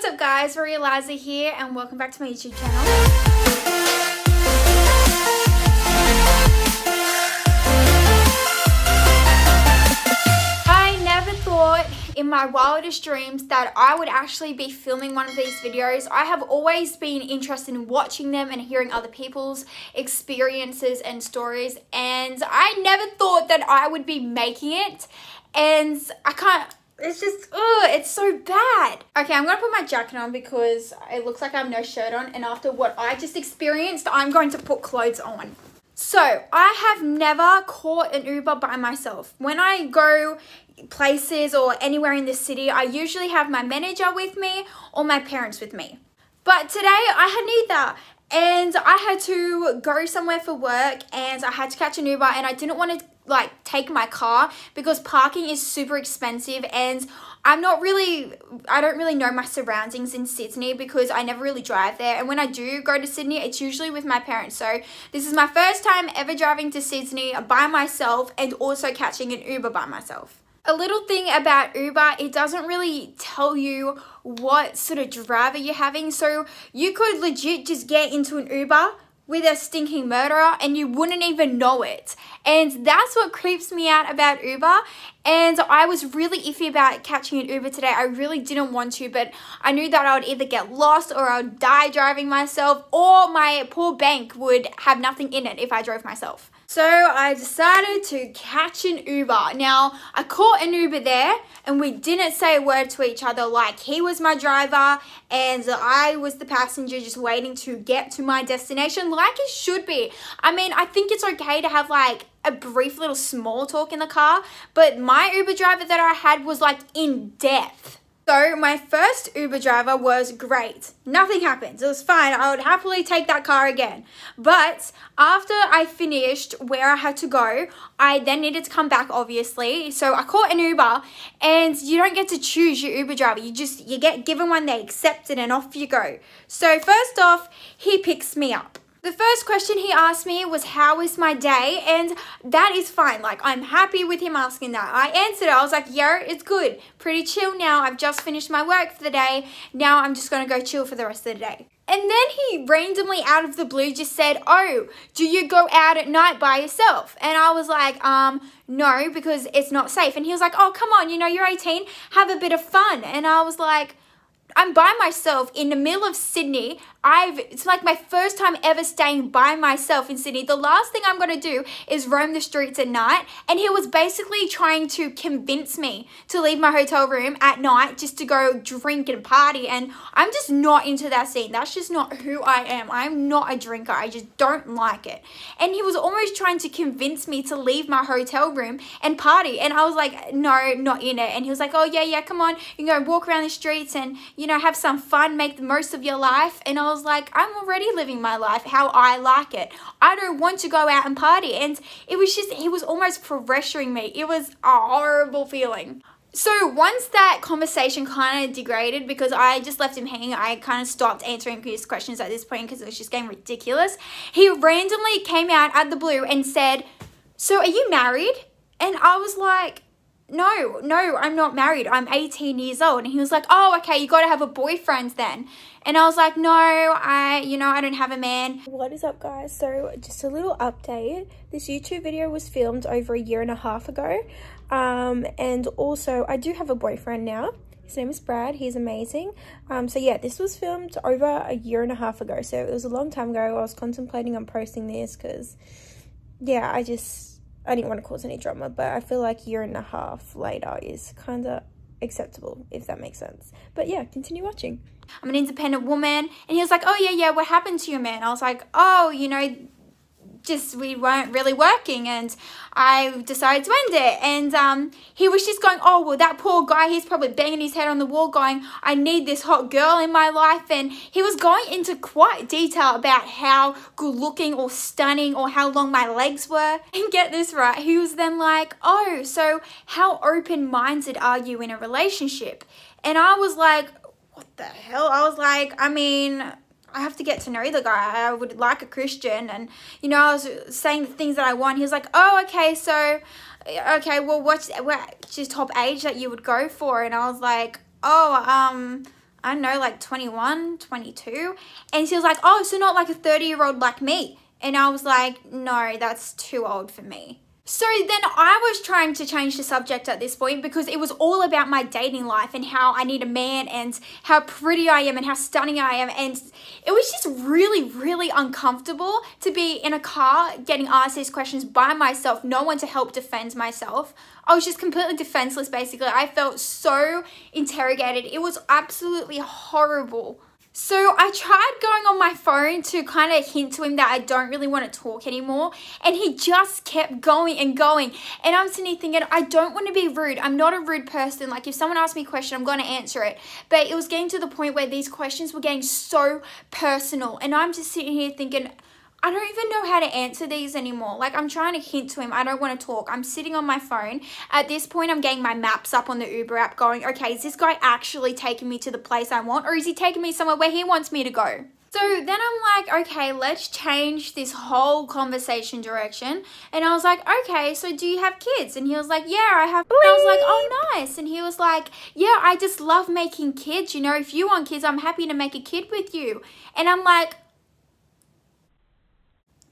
What's up guys, Maria Liza here and welcome back to my YouTube channel. I never thought in my wildest dreams that I would actually be filming one of these videos. I have always been interested in watching them and hearing other people's experiences and stories, and I never thought that I would be making it, and I can't. It's just, it's so bad. Okay, I'm gonna put my jacket on because it looks like I have no shirt on, and after what I just experienced, I'm going to put clothes on. So, I have never caught an Uber by myself. When I go places or anywhere in the city, I usually have my manager with me or my parents with me. But today, I had neither. And I had to go somewhere for work and I had to catch an Uber, and I didn't want to take my car because parking is super expensive, and I don't really know my surroundings in Sydney because I never really drive there, and when I do go to Sydney it's usually with my parents. So this is my first time ever driving to Sydney by myself and also catching an Uber by myself. A little thing about Uber, it doesn't really tell you what sort of driver you're having, so you could legit just get into an Uber with a stinking murderer and you wouldn't even know it. And that's what creeps me out about Uber. And I was really iffy about catching an Uber today. I really didn't want to, but I knew that I would either get lost or I would die driving myself, or my poor bank would have nothing in it if I drove myself. So I decided to catch an Uber. Now, I caught an Uber there and we didn't say a word to each other. Like, he was my driver and I was the passenger just waiting to get to my destination like it should be. I mean, I think it's okay to have like a brief little small talk in the car, but my Uber driver that I had was like in depth. So my first Uber driver was great. Nothing happened. It was fine. I would happily take that car again. But after I finished where I had to go, I then needed to come back, obviously. So I caught an Uber, and you don't get to choose your Uber driver. You get given one, they accept it, and off you go. So first off, he picks me up. The first question he asked me was, how was my day? And that is fine. Like, I'm happy with him asking that. I answered it. I was like, yeah, it's good. Pretty chill now. I've just finished my work for the day. Now I'm just going to go chill for the rest of the day. And then he randomly out of the blue just said, oh, do you go out at night by yourself? And I was like, no, because it's not safe. And he was like, oh, come on, you know, you're 18. Have a bit of fun. And I was like, I'm by myself in the middle of Sydney. It's like my first time ever staying by myself in Sydney. The last thing I'm going to do is roam the streets at night. And he was basically trying to convince me to leave my hotel room at night just to go drink and party. And I'm just not into that scene. That's just not who I am. I'm not a drinker. I just don't like it. And he was almost trying to convince me to leave my hotel room and party. And I was like, no, not in it. And he was like, oh yeah, come on. You can go walk around the streets and, you know, have some fun, make the most of your life. And I was like, I'm already living my life how I like it. I don't want to go out and party. And it was just, he was almost pressuring me. It was a horrible feeling. So once that conversation kind of degraded, because I just left him hanging, I kind of stopped answering his questions at this point because it was just getting ridiculous. He randomly came out at the blue and said, so are you married? And I was like, no, I'm not married. I'm 18 years old. And he was like, oh, okay, you got to have a boyfriend then. And I was like, no, I don't have a man. What is up, guys? So just a little update. This YouTube video was filmed over 1.5 years ago. And also I do have a boyfriend now. His name is Brad. He's amazing. So yeah, this was filmed over 1.5 years ago. So it was a long time ago. I was contemplating on posting this because, yeah, I didn't want to cause any drama, but I feel like 1.5 years later is kind of acceptable, if that makes sense. But yeah, continue watching. I'm an independent woman. And he was like, oh yeah, what happened to your man? I was like, oh, you know, just we weren't really working and I decided to end it. And he was just going, oh, well, that poor guy, he's probably banging his head on the wall going, I need this hot girl in my life. And he was going into quite detail about how good looking or stunning or how long my legs were. And get this right, he was then like, oh, so how open-minded are you in a relationship? And I was like, what the hell? I was like, I mean, I have to get to know the guy. I would like a Christian. And, you know, I was saying the things that I want. He was like, oh, okay, so, okay, well, what's your top age that you would go for? And I was like, oh, I don't know, like 21, 22. And she was like, oh, so not like a 30-year-old like me. And I was like, no, that's too old for me. So then I was trying to change the subject at this point because it was all about my dating life and how I need a man and how pretty I am and how stunning I am. And it was just really, really uncomfortable to be in a car getting asked these questions by myself, no one to help defend myself. I was just completely defenseless, basically. I felt so interrogated. It was absolutely horrible. So I tried going on my phone to kind of hint to him that I don't really want to talk anymore. And he just kept going and going. And I'm sitting here thinking, I don't want to be rude. I'm not a rude person. Like if someone asks me a question, I'm going to answer it. But it was getting to the point where these questions were getting so personal. And I'm just sitting here thinking, I don't even know how to answer these anymore. Like I'm trying to hint to him, I don't want to talk. I'm sitting on my phone. At this point, I'm getting my maps up on the Uber app going, okay, is this guy actually taking me to the place I want? Or is he taking me somewhere where he wants me to go? So then I'm like, okay, let's change this whole conversation direction. And I was like, okay, so do you have kids? And he was like, yeah, I have. And I was like, oh, nice. And he was like, yeah, I just love making kids. You know, if you want kids, I'm happy to make a kid with you. And I'm like,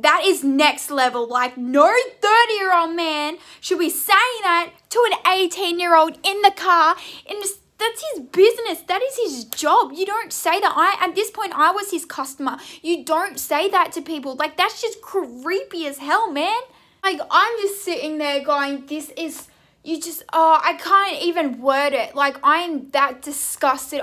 that is next level. Like no 30-year-old man should be saying that to an 18-year-old in the car. And that's his business. That is his job. You don't say that. At this point, I was his customer. You don't say that to people. Like that's just creepy as hell, man. Like I'm just sitting there going, this is, I can't even word it. Like I'm that disgusted.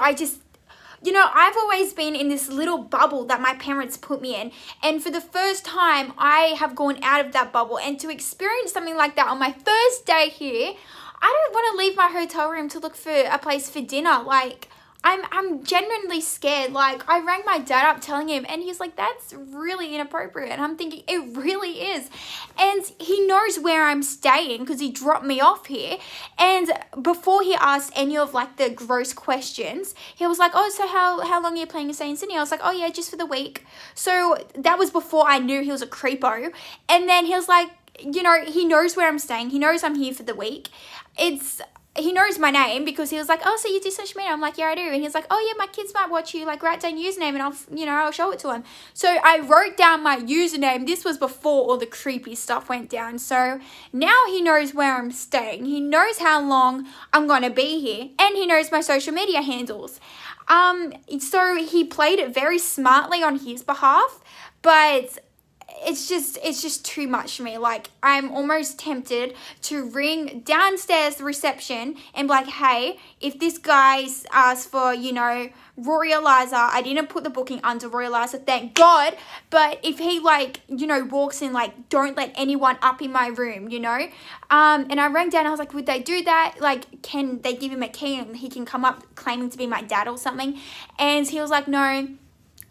You know, I've always been in this little bubble that my parents put me in. And for the first time, I have gone out of that bubble. And to experience something like that on my first day here, I don't want to leave my hotel room to look for a place for dinner. Like, I'm genuinely scared. Like, I rang my dad up telling him, and he's like, that's really inappropriate. And I'm thinking, it really is. And he knows where I'm staying because he dropped me off here. And before he asked any of, like, the gross questions, he was like, oh, so how long are you planning to stay in Sydney? I was like, oh, yeah, just for the week. So that was before I knew he was a creepo. And then he was like, you know, he knows where I'm staying. He knows I'm here for the week. He knows my name because he was like, oh, so you do social media? I'm like, yeah, I do. And he's like, oh, yeah, my kids might watch you. Like, write down your username and I'll show it to him. So I wrote down my username. This was before all the creepy stuff went down. So now he knows where I'm staying. He knows how long I'm going to be here. And he knows my social media handles. So he played it very smartly on his behalf. But it's just too much for me. Like, I'm almost tempted to ring downstairs the reception and be like, hey, if this guy asks for, you know, Rory Eliza, I didn't put the booking under Rory Eliza, thank God. But if he, like, you know, walks in, like, don't let anyone up in my room, you know. And I rang down, I was like, would they do that? Like, can they give him a key and he can come up claiming to be my dad or something? And he was like, no,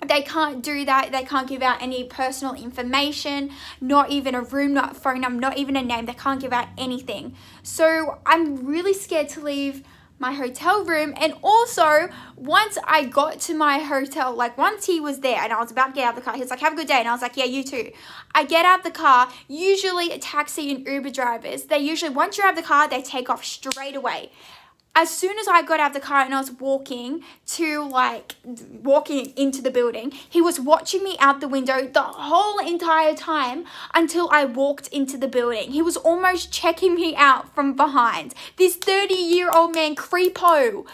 they can't do that. They can't give out any personal information, not even a room, not a phone number, not even a name. They can't give out anything. So I'm really scared to leave my hotel room. And also, once I got to my hotel, like once he was there and I was about to get out of the car, he was like, have a good day. And I was like, yeah, you too. I get out of the car. Usually a taxi and Uber drivers, once you're out of the car, they take off straight away. As soon as I got out of the car and I was walking into the building, he was watching me out the window the whole entire time until I walked into the building. He was almost checking me out from behind. This 30-year-old man, creepo.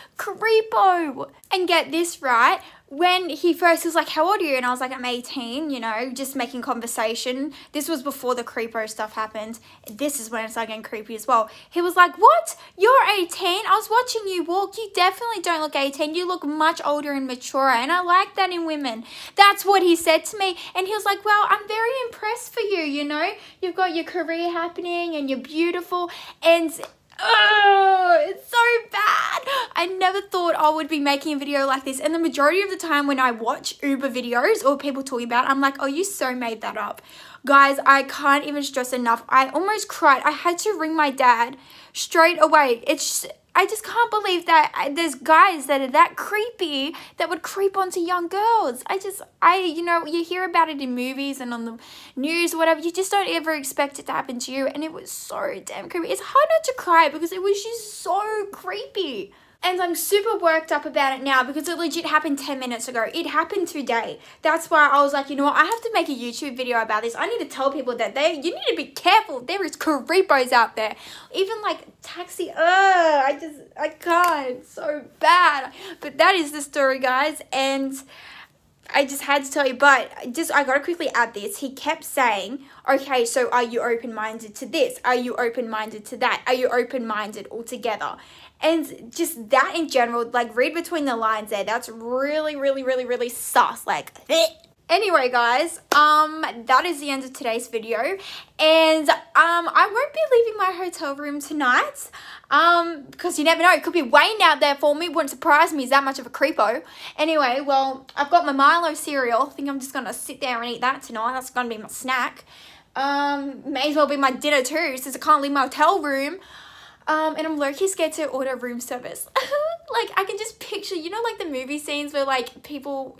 And get this right, when he first was like, how old are you? And I was like, I'm 18, you know, just making conversation. This was before the creepo stuff happened. This is when it started getting creepy as well. He was like, what? You're 18? I was watching you walk. You definitely don't look 18. You look much older and mature. And I like that in women. That's what he said to me. And he was like, well, I'm very impressed for you, you know. You've got your career happening and you're beautiful. And oh, it's so bad. I never thought I would be making a video like this. And the majority of the time when I watch Uber videos or people talking about it, I'm like, oh, you so made that up. Guys, I can't even stress enough. I almost cried. I had to ring my dad straight away. I just can't believe that there's guys that are that creepy that would creep onto young girls. You know, you hear about it in movies and on the news or whatever. You just don't ever expect it to happen to you. And it was so damn creepy. It's hard not to cry because it was just so creepy. And I'm super worked up about it now because it legit happened 10 minutes ago. It happened today. That's why I was like, you know what? I have to make a YouTube video about this. I need to tell people that you need to be careful. There is creepos out there. Even like taxi. I can't. It's so bad. But that is the story, guys. And I just had to tell you, but I gotta quickly add this. He kept saying, okay, so are you open-minded to this? Are you open-minded to that? Are you open-minded altogether? And just that in general, like, read between the lines there. That's really, really, really, really sus. Like, anyway, guys, that is the end of today's video. And I won't be leaving my hotel room tonight. Because you never know, it could be waiting out there for me. Wouldn't surprise me, he's that much of a creepo. Anyway, well, I've got my Milo cereal. I think I'm just gonna sit there and eat that tonight. That's gonna be my snack. May as well be my dinner too, since I can't leave my hotel room. And I'm low-key scared to order room service. Like, I can just picture, you know, like the movie scenes where, like, people,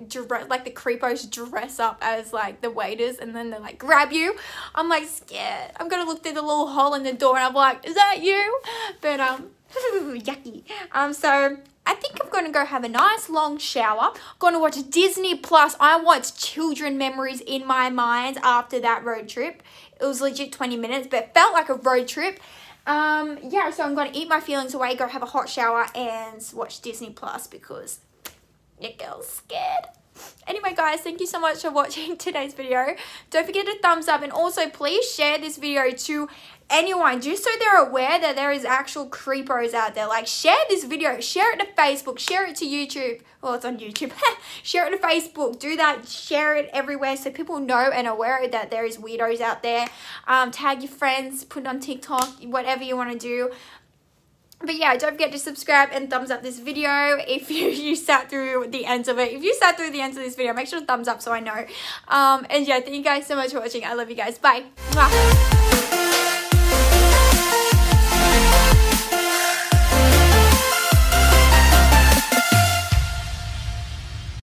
like, the creepos dress up as, like, the waiters and then they, like, grab you. I'm, like, scared. I'm gonna look through the little hole in the door and I'm like, is that you? But, yucky. So, I think I'm gonna go have a nice long shower. Gonna watch Disney Plus. I watched children memories in my mind after that road trip. It was legit 20 minutes, but it felt like a road trip. Yeah, so I'm going to eat my feelings away, go have a hot shower, and watch Disney Plus because your girl's scared. Anyway, guys, thank you so much for watching today's video. Don't forget to thumbs up, and also please share this video to anyone, just so they're aware that there is actual creepos out there. Like, share this video, share it to Facebook, share it to YouTube. Well, it's on YouTube. Share it to Facebook. Do that. Share it everywhere so people know and are aware that there is weirdos out there. Tag your friends, put it on TikTok, whatever you want to do. But yeah, don't forget to subscribe and thumbs up this video if you sat through the end of it. If you sat through the end of this video, make sure to thumbs up so I know. And yeah, thank you guys so much for watching. I love you guys. Bye. Mwah.